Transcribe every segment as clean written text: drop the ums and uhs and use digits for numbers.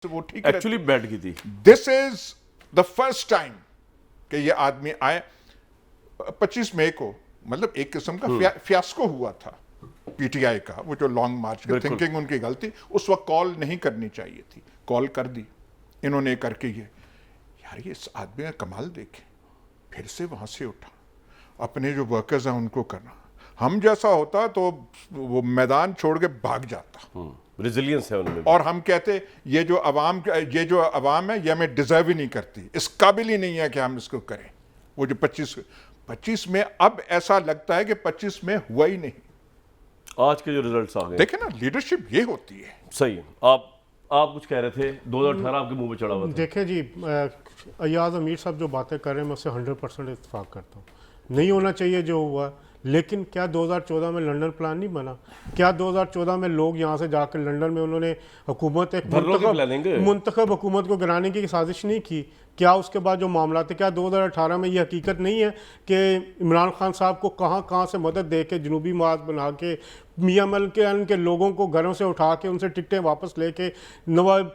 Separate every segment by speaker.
Speaker 1: वो ठीक
Speaker 2: एक्चुअली बैठ गई थी।
Speaker 1: This is the first time कि ये आदमी आए 25 मई को, मतलब एक किस्म का फियास्को हुआ था पीटीआई का, वो जो लॉन्ग मार्च की थिंकिंग उनकी गलती, उस वक्त कॉल नहीं करनी चाहिए थी, कॉल कर दी इन्होंने करके। ये यार ये इस आदमी का कमाल देखे, फिर से वहां से उठा, अपने जो वर्कर्स हैं उनको करना। हम जैसा होता तो वो मैदान छोड़ के भाग जाता।
Speaker 2: रेजिलियंस है उनमें।
Speaker 1: और हम कहते ये जो अवाम है ये हमें डिजर्व ही नहीं करती, इस काबिल ही नहीं है कि हम इसको करें। वो जो 25 में, अब ऐसा लगता है कि 25 में हुआ ही नहीं।
Speaker 2: आज के जो रिजल्ट्स आ गए
Speaker 1: देखे ना, लीडरशिप ये होती है।
Speaker 2: सही। आप कुछ कह रहे थे, 2018 आपके मुंह पे चढ़ा हुआ था।
Speaker 3: देखें जी, अयाज अमीर साहब जो बातें कर रहे हैं मैं उससे 100% इत्तेफाक करता हूँ। नहीं होना चाहिए जो हुआ, लेकिन क्या 2014 में लंदन प्लान नहीं बना? क्या 2014 में लोग यहाँ से जाकर लंदन में उन्होंने हुकूमत, एक मुंतखब हुकूमत को गिराने की साजिश नहीं की? क्या उसके बाद जो मामला थे, क्या 2018 में ये हकीकत नहीं है कि इमरान खान साहब को कहाँ से मदद दे के, जनूबी माज बना के, मियां मलिक के लोगों को घरों से उठा के उनसे टिकटें वापस लेके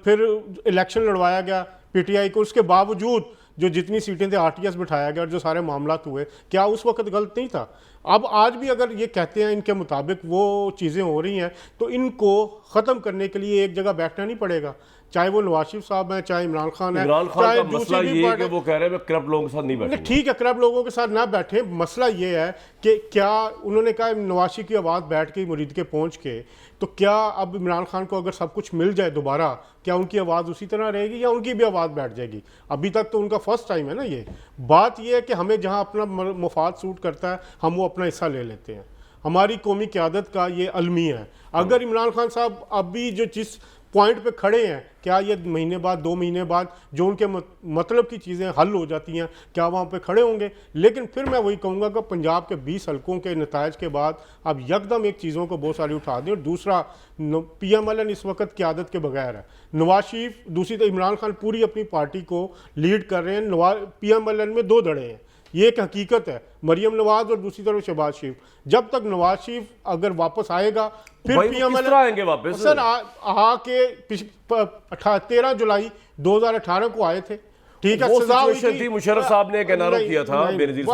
Speaker 3: फिर इलेक्शन लड़वाया गया पीटीआई को? उसके बावजूद जो जितनी सीटें थे आरटीएस बिठाया गया और जो सारे मामला हुए, क्या उस वक्त गलत नहीं था? अब आज भी अगर ये कहते हैं इनके मुताबिक वो चीज़ें हो रही हैं, तो इनको ख़त्म करने के लिए एक जगह बैठना नहीं पड़ेगा, चाहे वो नवाज शरीफ साहब हैं, चाहे इमरान खान है, चाहे
Speaker 2: दूसरी भी पार्टी। वो कह रहे हैं मैं करप्ट लोगों के साथ नहीं बैठूंगा।
Speaker 3: ठीक है, करप्ट लोगों के साथ ना बैठे। मसला ये है कि क्या उन्होंने कहा नवाज शरीफ की आवाज़ बैठ के मुरीद के पहुँच के, तो क्या अब इमरान खान को अगर सब कुछ मिल जाए दोबारा, क्या उनकी आवाज़ उसी तरह रहेगी या उनकी भी आवाज़ बैठ जाएगी? अभी तक तो उनका फर्स्ट टाइम है ना ये। बात ये है कि हमें जहाँ अपना मफाद सूट करता है हम वो अपना हिस्सा ले लेते हैं। हमारी कौमी क़यादत का ये अलमी है। अगर इमरान खान साहब अभी जो जिस पॉइंट पे खड़े हैं, क्या ये महीने बाद, 2 महीने बाद जो उनके मतलब की चीज़ें हल हो जाती हैं, क्या वहाँ पे खड़े होंगे? लेकिन फिर मैं वही कहूँगा कि पंजाब के 20 हलकों के नतायज के बाद अब यकदम एक चीज़ों को बहुत सारी उठा दें। और दूसरा, PMLN इस वक्त क़यादत के बगैर है। नवाज शरीफ, दूसरी तो इमरान खान पूरी अपनी पार्टी को लीड कर रहे हैं। PMLN में 2 धड़े हैं, ये एक हकीकत है। मरियम नवाज और दूसरी तरफ शहबाज शरीफ। जब तक नवाज शरीफ अगर वापस आएगा, फिर PMLN
Speaker 2: आएंगे वापस।
Speaker 3: सर आके 13 जुलाई 2018 को आए थे, ठीक है,
Speaker 2: सजा हुई थी। मुशर्रफ साहब ने एक एनआरओ किया था बेनज़ीर